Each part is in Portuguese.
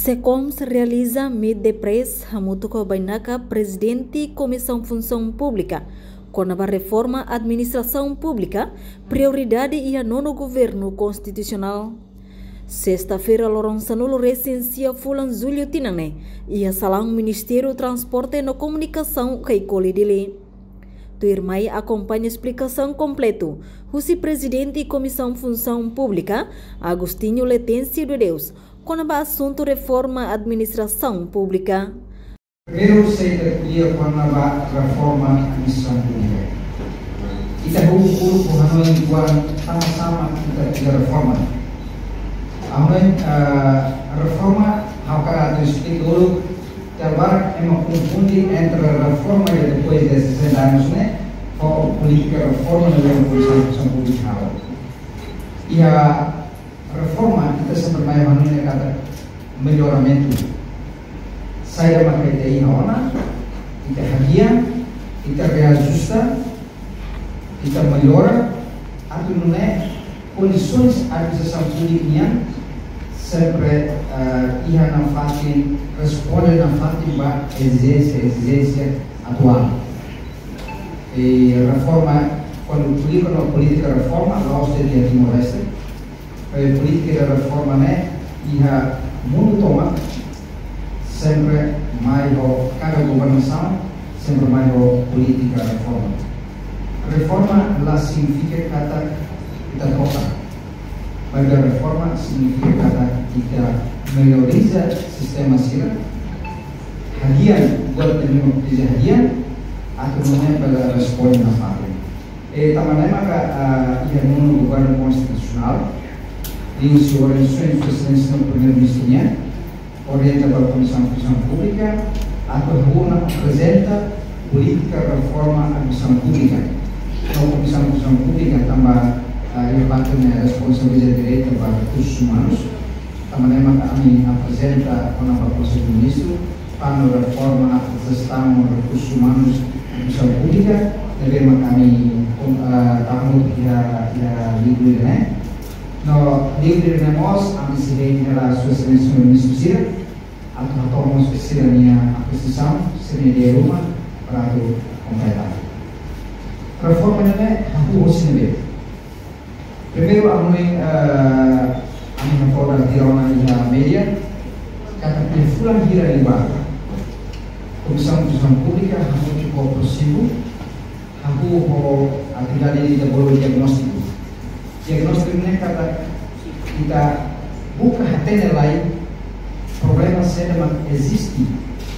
SECOM se realiza meet the press hamutuko bainaka presidente Comissão Função Pública com a reforma administração pública prioridade e a nono governo constitucional. Sexta-feira, Lourenço Nulo recensia Fulan Zulio Tinane e a Salão Ministério Transporte e Comunicação Keikoli Dile. Tuirmai acompanha a explicação completa. O presidente e Comissão Função Pública, Agostinho Letêncio de Deus, com o assunto reforma administração pública. Primeiro, se recolhia com a reforma administração pública. Kita hukum Hanoi buat sama-sama kita reforma. Hanoi reforma agora explico dulu. Terbaru emang confunde entre reforma e depois de 60 anos, né? Com política reforma na Comissão Pública. E a reforma kita sempre vai Hanoi kata melhoramento. Saya makai ona, kita hadiah, kita reajusta, kita melhora, atau não é condições administração pública sempre ia na fase responde na fase da exigência atual. E reforma quando publica na política reforma lá você tem Timor-Leste, a política da reforma né ia mundo toma sempre mais cada governação sempre mais política reforma. Reforma lá significa kata kita toca. Bagi reforma significa kata kita melhoriza sistema sila hadiah buat terima hadiah atau namanya pada respon na fase. Tamanai maka ia menurut governo konstitusional di orientações presidenciais no primeiro-ministro orienta para a Comissão Pública atau una apresenta política reforma administração pública. A Comissão Pública também yang patutnya responsabilidade direta para recursos humanos. Também kami apresenta com a proposta do ministro para a reforma da gestão de recursos humanos da Comissão Pública. Também kami tamu ya livre né. No livre né nós ambisi ela sua seleção do ministro Sira atau tomamos Sira minha aquisição seria de rumah para completar. Reforma né aku sini. Primeiro, a minha fora tirona na média, kata que fulan hira libar. Comissão Pública, aku cukup possível, aku atividade de bolo diagnóstico. Diagnóstico ini kata kita buka hatene lain, problema saya memang existe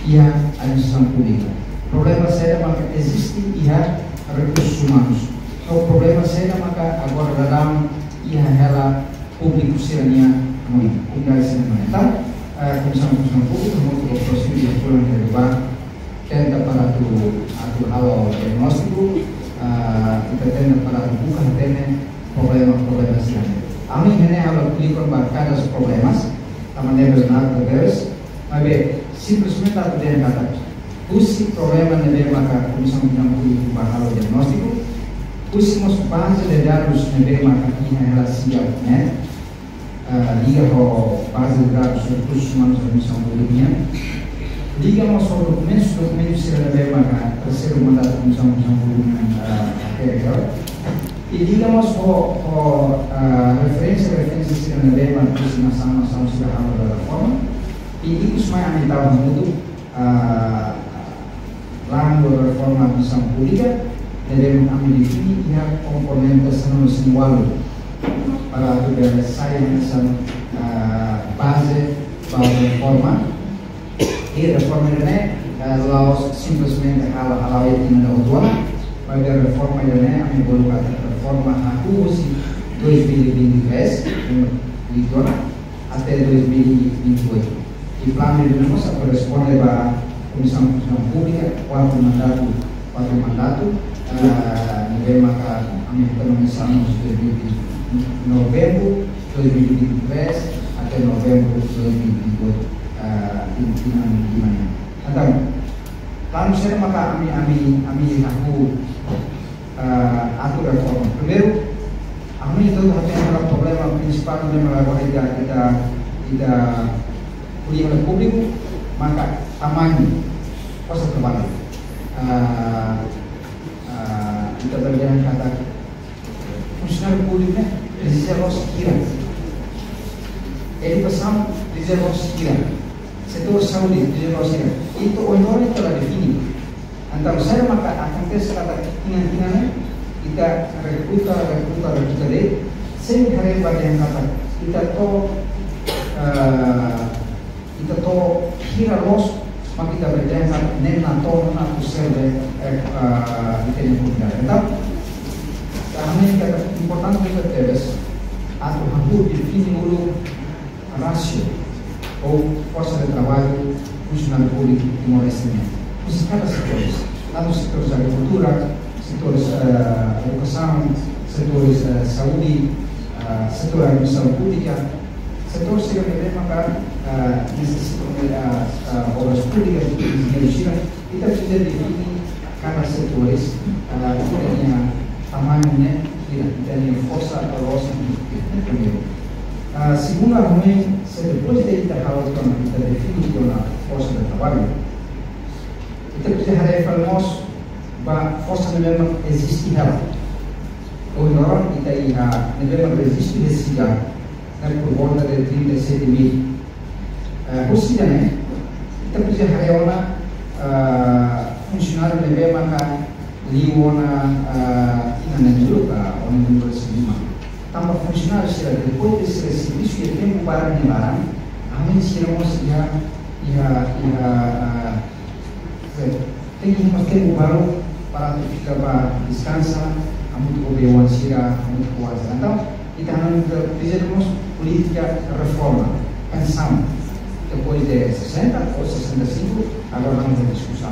ia administração pública. Problema saya memang existe ia recursos humanos. O problema será maka agora dalam ia ela público serania muito tinggal sebenarnya Comissão Pública muito prosedur pulang dari bank tenda para tu hal diagnóstico kita tenda para buka tenda problema serania kami hanya hal pelipur cada problemas tamannya benar beres tapi simplesmente tak ada kata usi problema nebe maka Comissão Pública hal diagnóstico pusimos base de dados na BMACA ela siap, né? Liga ao base de dados sobre recursos humanos da Comissão Pública, liga aos documentos serão na BMACA terceiro mandato da Comissão Pública até agora, e liga aos referências serão na BMACA nação será da reforma, e isso vai aumentar muito lá na reforma da Comissão Pública. Devemos amplificar ia komponentes senual para juga saya base para reforma e reforma ini laos simplesmente hal yang tidak utuh pada reforma ini kami boleh kata reforma aku si 2023 itu até 2028 e plano ini nós corresponde para Comissão Pública quatro mandato maka kami penulisan di November 2023 atau November 2022 gimana? Atau lalu saya maka aku reforma. Primeiro, kami itu hati problema principal memang kita kuliah público, maka tamanho força de trabalho. Kita berjalan kata funcionário público, né? Precisa sekira. Educação precisa sekira. Setor saúde precisa sekira. Itu orang itu telah defini. Antara saya maka akan tes kata tingan-tingannya kita rekruta deh. Sem hari pada yang kata kita to kira los maka kita berjalan kata nena to na kusel deh kita yang punya. Então karena ini kata importante kita terus atau hampir defini dulu rasio ou força de trabalho funcionário público e molezinha. Os cada setores, tanto setores da agricultura, setores da educação, setores da saúde, setor da administração pública, setores que também necessitam obras públicas e também precisa definir cada setores tem tamanho, né, tem força da loja primeiro. Segundo argumento, se depois de kita defini a força de trabalho, kita precisa reafirmar que força memang existe ela. Hoje nós kita memang existe desse lugar, por volta de 37.000. Khususnya, kita precisa reafirmar funcionário memang liwana ina dulu orang yang bersedia. Tanpa funcionário será depois desse serviço que tem para barang, kami seremos tem que ter tempo para ficar para descansar, muito obedecer sira, muito kuasa. Então, kita precisamos política reforma, pensamos depois de 60 ou 65, agora vamos discutir lá.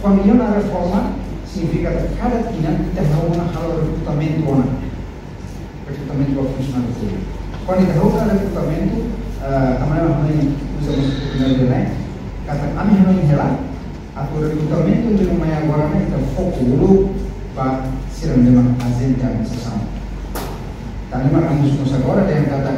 Quando eu na reforma significa que cada tina kita harus recrutamento do funcionário público. Quando kita harus recrutamento, kami usamos o né? Kata kami harus helat atau recrutamento de uma agora kita foco dulu para ser memang agenda bersama. Tapi memang harus agora dengan kata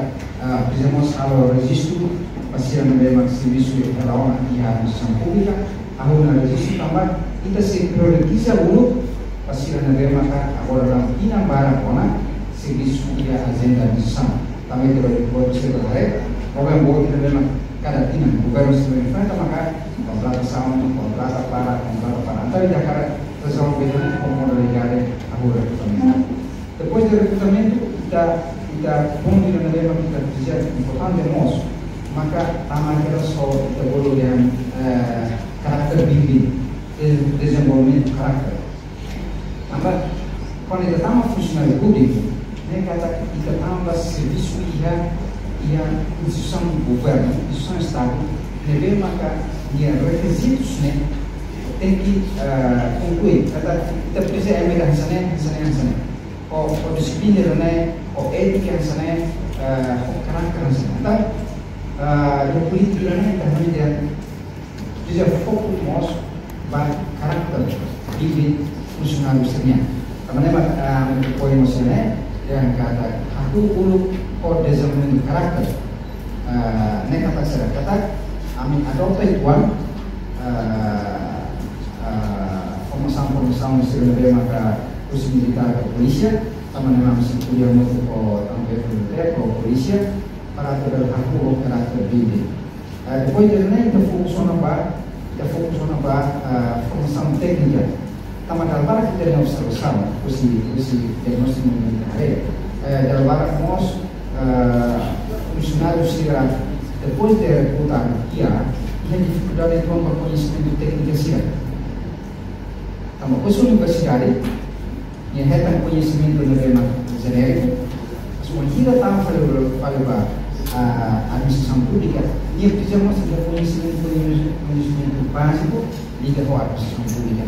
precisamos ao registro para ser memang serviço de relação e administração pública. Ahora registro também kita se prioriza dulu pasir na maka agora lang inambara kona serviço e agenda bersama. Também terus berharap program buat kita memang cada tina governo se enfrenta maka kontrata sama kontrata para antara Jakarta resolve como legale agora recrutamento. Depois do recrutamento kita ponto na memang kita precisa importante nós maka tamanho só kita boleh yang karakter building, desenvolvimento caráter. Maka, quando kita tambah funcionário público, kita tambah serviço e a instituição do governo, instituição do Estado, maka requisitos tem que concluir. Kita precisa emenda sana. O disiplina o etika sana, o karakter sana. Então, política kita hanya precisa foco nosso para caráter de funcionário sebenarnya. Teman-teman poin maksudnya yang kata aku ulu kod development karakter. Nek kata saya kata amin adopted one formação sebenarnya maka kursus militar kepolisian teman-teman masih kuliah untuk tampil militer atau polisian para terhadap karakter diri. Depois de kita fokus na formação técnica. Tamadal para kita yang observação, usi diagnóstico militar. Dalam para nós funcionários sira depois de recrutar ia tem dificuldade de tomar conhecimento técnico sira. Tama kursus universidade yang hendak conhecimento na tema genérico, semua kita tahu pada administração pública e precisamos de conhecimento básico liga com a administração pública,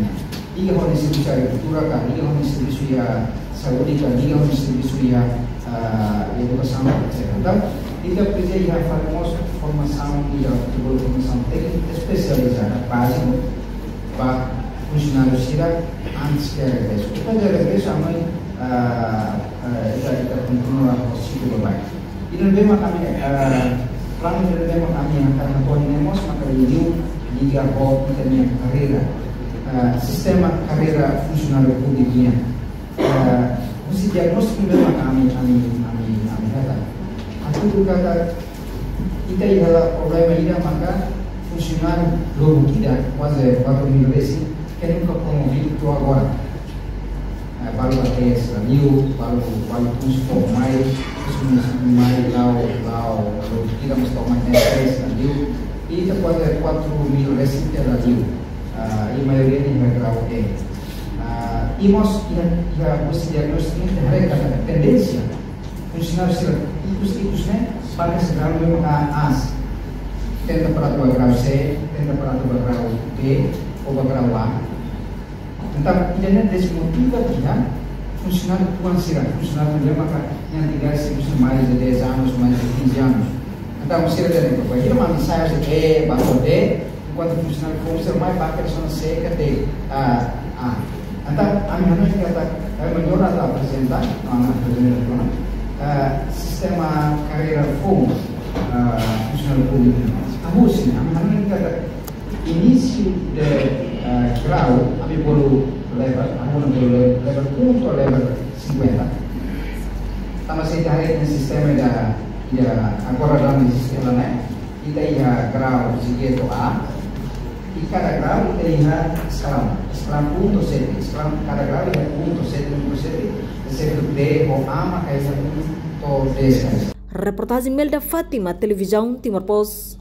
liga com o serviço de agricultura, liga com o serviço de saúde, liga com o serviço de educação, etc. Então, kita precisa fazer uma formação técnica especializada básica para funcionários sira antes de regresso. Depois de regresso, kita continua o ciclo baik. Ini memang kami plano de tema kami yang akan menemos maka review liga bawah kita punya carreira sistema carreira funcionário publiknya mesti diagnostik memang kami kata aku kata kita ialah problema ini maka funcionário logo kita quase 4.000 vezes que nunca promovido tu agora baru até saiu baru custo mais lá kita mesti tomar tes saiu e depois 4.000 vezes que saiu e maioria ni grau E e nós já mesti diagnostik mereka tendência funcionário sila ikut né para segera memang as tenda para grau C tenda para grau B ou grau A. Então, ini desmotiva dia funcionário tuan sira, funcionário dia maka yang tinggal sekitar mais de 10 anos, mais de 15 anos. Então, sira dari bagi nama saya E, baru D, enquanto funcionário fungsi mais pakai zona C ke D. Então, kami harus kata melhor atau apresentar, sistema carreira full funcionário público. Harusnya, kami harus kata início de grau, kami perlu level 1 atau level 50. Sama saja hari ini sistema agora dalam sistema kita ia grau segitu A, di cada grau kita ia escalão punto 7, cada grau ia punto 7, D ou A, maka ia punto 10. Reportagem Melda Fátima, Televisão Timor Post.